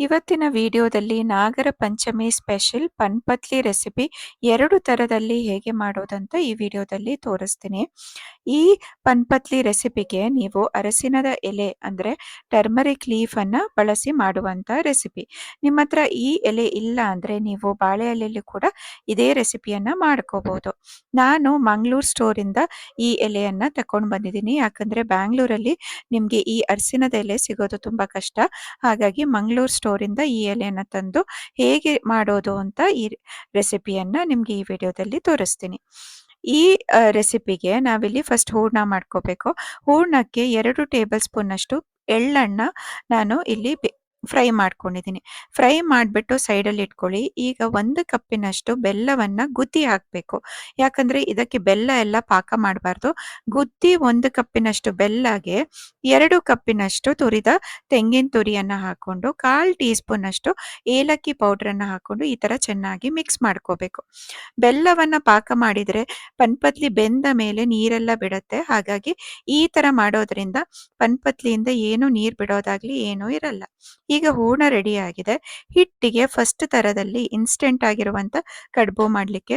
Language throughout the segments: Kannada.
ಇವತ್ತಿನ ವಿಡಿಯೋದಲ್ಲಿ ನಾಗರ ಪಂಚಮಿ ಸ್ಪೆಷಲ್ ಪನ್ಪತ್ಲಿ ರೆಸಿಪಿ 2 ಥರದಲ್ಲಿ ಹೇಗೆ ಮಾಡೋದಂತ ಈ ವಿಡಿಯೋದಲ್ಲಿ ತೋರಿಸ್ತೀನಿ. ಈ ಪನ್ಪತ್ಲಿ ರೆಸಿಪಿಗೆ ನೀವು ಅರಸಿನದ ಎಲೆ ಅಂದರೆ ಟರ್ಮರಿಕ್ ಲೀಫನ್ನು ಬಳಸಿ ಮಾಡುವಂಥ ರೆಸಿಪಿ. ನಿಮ್ಮ ಹತ್ರ ಈ ಎಲೆ ಇಲ್ಲ ಅಂದರೆ ನೀವು ಬಾಳೆ ಎಲೆಯಲ್ಲಿ ಕೂಡ ಇದೇ ರೆಸಿಪಿಯನ್ನು ಮಾಡ್ಕೋಬೋದು. ನಾನು ಮಂಗಳೂರು ಸ್ಟೋರಿಂದ ಈ ಎಲೆಯನ್ನು ತಕೊಂಡು ಬಂದಿದ್ದೀನಿ. ಯಾಕಂದರೆ ಬ್ಯಾಂಗ್ಳೂರಲ್ಲಿ ನಿಮಗೆ ಈ ಅರಸಿನದ ಎಲೆ ಸಿಗೋದು ತುಂಬ ಕಷ್ಟ. ಹಾಗಾಗಿ ಮಂಗಳೂರು ಸ್ಟೋರಿಂದ ಈ ಎಲೆಯನ್ನು ತಂದು ಹೇಗೆ ಮಾಡೋದು ಅಂತ ಈ ರೆಸಿಪಿಯನ್ನು ನಿಮಗೆ ಈ ವಿಡಿಯೋದಲ್ಲಿ ತೋರಿಸ್ತೀನಿ. ಈ ರೆಸಿಪಿಗೆ ನಾವಿಲ್ಲಿ ಫಸ್ಟ್ ಹೂರಣ ಮಾಡ್ಕೋಬೇಕು. ಹೂರಣಕ್ಕೆ 2 ಟೇಬಲ್ ಸ್ಪೂನಷ್ಟು ಎಳ್ಳನ್ನು ನಾನು ಇಲ್ಲಿ ಫ್ರೈ ಮಾಡ್ಕೊಂಡಿದ್ದೀನಿ. ಫ್ರೈ ಮಾಡಿಬಿಟ್ಟು ಸೈಡಲ್ಲಿ ಇಟ್ಕೊಳ್ಳಿ. ಈಗ 1 ಕಪ್ಪಿನಷ್ಟು ಬೆಲ್ಲವನ್ನು ಗುದ್ದಿ ಹಾಕಬೇಕು. ಯಾಕಂದರೆ ಇದಕ್ಕೆ ಬೆಲ್ಲ ಎಲ್ಲ ಪಾಕ ಮಾಡಬಾರ್ದು. ಗುದ್ದಿ 1 ಕಪ್ಪಿನಷ್ಟು ಬೆಲ್ಲಗೆ 2 ಕಪ್ಪಿನಷ್ಟು ತುರಿದ ತೆಂಗಿನ ತುರಿಯನ್ನು ಹಾಕ್ಕೊಂಡು 1/4 ಟೀ ಸ್ಪೂನಷ್ಟು ಏಲಕ್ಕಿ ಪೌಡ್ರನ್ನು ಹಾಕ್ಕೊಂಡು ಈ ಥರ ಚೆನ್ನಾಗಿ ಮಿಕ್ಸ್ ಮಾಡ್ಕೋಬೇಕು. ಬೆಲ್ಲವನ್ನು ಪಾಕ ಮಾಡಿದರೆ ಪನ್ಪತ್ಲಿ ಬೆಂದ ಮೇಲೆ ನೀರೆಲ್ಲ ಬಿಡುತ್ತೆ. ಹಾಗಾಗಿ ಈ ಥರ ಮಾಡೋದ್ರಿಂದ ಪನ್ಪತ್ಲಿಯಿಂದ ಏನು ನೀರು ಬಿಡೋದಾಗಲಿ ಏನೂ ಇರಲ್ಲ. ಈಗ ಹೂರಣ ರೆಡಿ ಆಗಿದೆ. ಹಿಟ್ಟಿಗೆ ಫಸ್ಟ್ ಥರದಲ್ಲಿ ಇನ್ಸ್ಟೆಂಟ್ ಆಗಿರುವಂಥ ಕಡುಬು ಮಾಡಲಿಕ್ಕೆ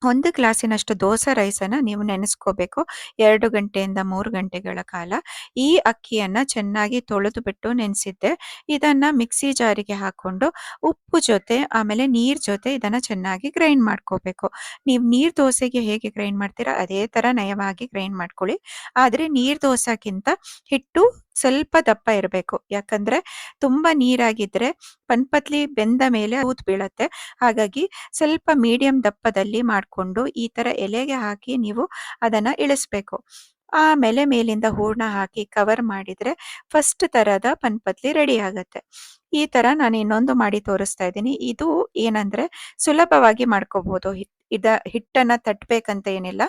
1 ಗ್ಲಾಸಿನಷ್ಟು ದೋಸೆ ರೈಸನ್ನು ನೀವು ನೆನೆಸ್ಕೋಬೇಕು 2 ಗಂಟೆಯಿಂದ 3 ಗಂಟೆಗಳ ಕಾಲ. ಈ ಅಕ್ಕಿಯನ್ನು ಚೆನ್ನಾಗಿ ತೊಳೆದು ಬಿಟ್ಟು ನೆನೆಸಿದ್ದೆ. ಇದನ್ನು ಮಿಕ್ಸಿ ಜಾರಿಗೆ ಹಾಕ್ಕೊಂಡು ಉಪ್ಪು ಜೊತೆ ಆಮೇಲೆ ನೀರು ಜೊತೆ ಇದನ್ನು ಚೆನ್ನಾಗಿ ಗ್ರೈಂಡ್ ಮಾಡ್ಕೋಬೇಕು. ನೀವು ನೀರು ದೋಸೆಗೆ ಹೇಗೆ ಗ್ರೈಂಡ್ ಮಾಡ್ತೀರಾ ಅದೇ ಥರ ನಯವಾಗಿ ಗ್ರೈಂಡ್ ಮಾಡ್ಕೊಳ್ಳಿ. ಆದರೆ ನೀರು ದೋಸೆಗಿಂತ ಹಿಟ್ಟು ಸ್ವಲ್ಪ ದಪ್ಪ ಇರಬೇಕು. ಯಾಕಂದರೆ ತುಂಬ ನೀರಾಗಿದ್ದರೆ ಪನ್ಪತ್ಲಿ ಬೆಂದ ಮೇಲೆ ಊತ್ ಬೀಳತ್ತೆ. ಹಾಗಾಗಿ ಸ್ವಲ್ಪ ಮೀಡಿಯಂ ದಪ್ಪದಲ್ಲಿ ಮಾಡಿಕೊಂಡು ಈ ಥರ ಎಲೆಗೆ ಹಾಕಿ ನೀವು ಅದನ್ನು ಇಳಿಸ್ಬೇಕು. ಆಮೇಲೆ ಮೇಲಿಂದ ಹೂರಣ ಹಾಕಿ ಕವರ್ ಮಾಡಿದರೆ ಫಸ್ಟ್ ಥರದ ಪನ್ಪತ್ಲಿ ರೆಡಿ ಆಗುತ್ತೆ. ಈ ಥರ ನಾನು ಇನ್ನೊಂದು ಮಾಡಿ ತೋರಿಸ್ತಾ ಇದ್ದೀನಿ. ಇದು ಏನಂದರೆ ಸುಲಭವಾಗಿ ಮಾಡ್ಕೋಬೋದು. ಹಿಟ್ಟನ್ನು ತಟ್ಟಬೇಕಂತ ಏನಿಲ್ಲ.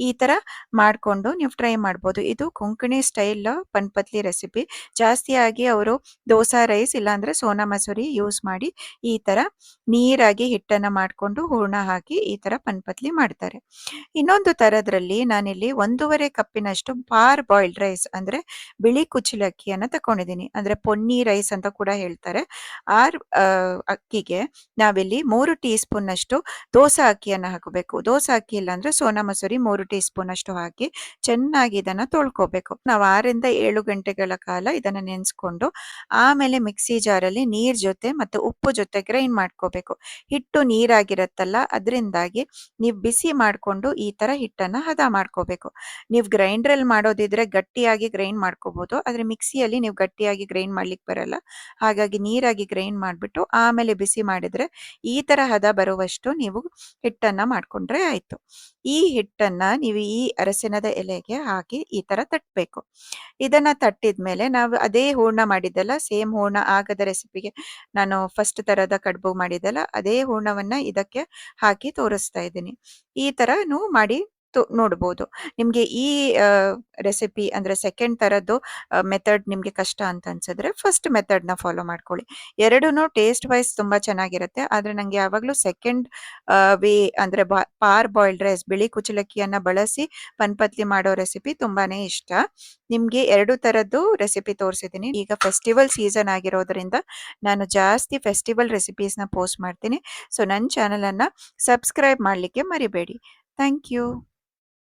ಈ ಥರ ಮಾಡಿಕೊಂಡು ನೀವು ಟ್ರೈ ಮಾಡ್ಬೋದು. ಇದು ಕೊಂಕಣಿ ಸ್ಟೈಲ್ ಪನ್ಪತ್ಲಿ ರೆಸಿಪಿ. ಜಾಸ್ತಿಯಾಗಿ ಅವರು ದೋಸೆ ರೈಸ್ ಇಲ್ಲಾಂದರೆ ಸೋನಾ ಮಸೂರಿ ಯೂಸ್ ಮಾಡಿ ಈ ಥರ ನೀರಾಗಿ ಹಿಟ್ಟನ್ನು ಮಾಡಿಕೊಂಡು ಹೂರಣ ಹಾಕಿ ಈ ಥರ ಪನ್ಪತ್ಲಿ ಮಾಡ್ತಾರೆ. ಇನ್ನೊಂದು ಥರದ್ರಲ್ಲಿ ನಾನಿಲ್ಲಿ 1.5 ಕಪ್ಪಿನಷ್ಟು ಪಾರ್ ಬಾಯ್ಲ್ಡ್ ರೈಸ್ ಅಂದರೆ ಬಿಳಿ ಕುಚ್ಚಲಕ್ಕಿಯನ್ನು ತಗೊಂಡಿದ್ದೀನಿ. ಅಂದರೆ ಪೊನ್ನಿ ರೈಸ್ ಅಂತ ಕೂಡ ಹೇಳ್ತಾರೆ. ಅಕ್ಕಿಗೆ ನಾವಿಲ್ಲಿ 3 ಟೀ ಸ್ಪೂನ್ನಷ್ಟು ದೋಸೆ ಅಕ್ಕಿಯನ್ನು ಹಾಕಬೇಕು. ದೋಸೆ ಅಕ್ಕಿ ಇಲ್ಲಾಂದರೆ ಸೋನಾ ಮಸೂರಿ 3 ಟೀ ಸ್ಪೂನಷ್ಟು ಹಾಕಿ ಚೆನ್ನಾಗಿ ಇದನ್ನು ತೊಳ್ಕೋಬೇಕು. ನಾವು 6 ರಿಂದ 7 ಗಂಟೆಗಳ ಕಾಲ ಇದನ್ನು ನೆನೆಸ್ಕೊಂಡು ಆಮೇಲೆ ಮಿಕ್ಸಿ ಜಾರಲ್ಲಿ ನೀರು ಜೊತೆ ಮತ್ತು ಉಪ್ಪು ಜೊತೆ ಗ್ರೈಂಡ್ ಮಾಡ್ಕೋಬೇಕು. ಹಿಟ್ಟು ನೀರಾಗಿರುತ್ತಲ್ಲ ಅದರಿಂದಾಗಿ ನೀವು ಬಿಸಿ ಮಾಡಿಕೊಂಡು ಈ ಥರ ಹಿಟ್ಟನ್ನು ಹದ ಮಾಡ್ಕೋಬೇಕು. ನೀವು ಗ್ರೈಂಡ್ರಲ್ಲಿ ಮಾಡೋದಿದ್ರೆ ಗಟ್ಟಿಯಾಗಿ ಗ್ರೈಂಡ್ ಮಾಡ್ಕೋಬೋದು. ಆದರೆ ಮಿಕ್ಸಿಯಲ್ಲಿ ನೀವು ಗಟ್ಟಿಯಾಗಿ ಗ್ರೈಂಡ್ ಮಾಡ್ಲಿಕ್ಕೆ ಬರಲ್ಲ. ಹಾಗಾಗಿ ನೀರಾಗಿ ಗ್ರೈಂಡ್ ಮಾಡಿಬಿಟ್ಟು ಆಮೇಲೆ ಬಿಸಿ ಮಾಡಿದರೆ ಈ ಥರ ಹದ ಬರುವಷ್ಟು ನೀವು ಹಿಟ್ಟನ್ನು ಮಾಡ್ಕೊಂಡ್ರೆ ಆಯಿತು. ಈ ಹಿಟ್ಟನ್ನು ನೀವು ಈ ಅರಸಿನದ ಎಲೆಗೆ ಹಾಕಿ ಈ ಥರ ತಟ್ಟಬೇಕು. ಇದನ್ನು ತಟ್ಟಿದ ಮೇಲೆ ನಾವು ಅದೇ ಹೂರಣ ಮಾಡಿದ್ದಲ್ಲ, ಸೇಮ್ ಹೂರಣ ಆಗದ ರೆಸಿಪಿಗೆ ನಾನು ಫಸ್ಟ್ ಥರದ ಕಡುಬು ಮಾಡಿದ್ದಲ್ಲ ಅದೇ ಹೂರಣವನ್ನು ಇದಕ್ಕೆ ಹಾಕಿ ತೋರಿಸ್ತಾ ಇದ್ದೀನಿ. ಈ ಥರನೂ ಮಾಡಿ ನೋಡ್ಬೋದು. ನಿಮಗೆ ಈ ರೆಸಿಪಿ ಅಂದರೆ ಸೆಕೆಂಡ್ ಥರದ್ದು ಮೆಥಡ್ ನಿಮಗೆ ಕಷ್ಟ ಅಂತ ಅನ್ಸಿದ್ರೆ ಫಸ್ಟ್ ಮೆಥಡ್ನ ಫಾಲೋ ಮಾಡ್ಕೊಳ್ಳಿ. ಎರಡೂ ಟೇಸ್ಟ್ ವೈಸ್ ತುಂಬ ಚೆನ್ನಾಗಿರುತ್ತೆ. ಆದರೆ ನನಗೆ ಯಾವಾಗಲೂ ಸೆಕೆಂಡ್ ವೇ ಅಂದರೆ ಪಾರ್ ಬಾಯ್ಲ್ಡ್ ರೈಸ್ ಬಿಳಿ ಕುಚ್ಚಲಕ್ಕಿಯನ್ನು ಬಳಸಿ ಪನ್ಪತ್ಲಿ ಮಾಡೋ ರೆಸಿಪಿ ತುಂಬಾ ಇಷ್ಟ. ನಿಮಗೆ 2 ಥರದ್ದು ರೆಸಿಪಿ ತೋರಿಸಿದ್ದೀನಿ. ಈಗ ಫೆಸ್ಟಿವಲ್ ಸೀಸನ್ ಆಗಿರೋದ್ರಿಂದ ನಾನು ಜಾಸ್ತಿ ಫೆಸ್ಟಿವಲ್ ರೆಸಿಪೀಸ್ನ ಪೋಸ್ಟ್ ಮಾಡ್ತೀನಿ. ಸೊ ನನ್ನ ಚಾನಲನ್ನು ಸಬ್ಸ್ಕ್ರೈಬ್ ಮಾಡಲಿಕ್ಕೆ ಮರಿಬೇಡಿ. Thank you.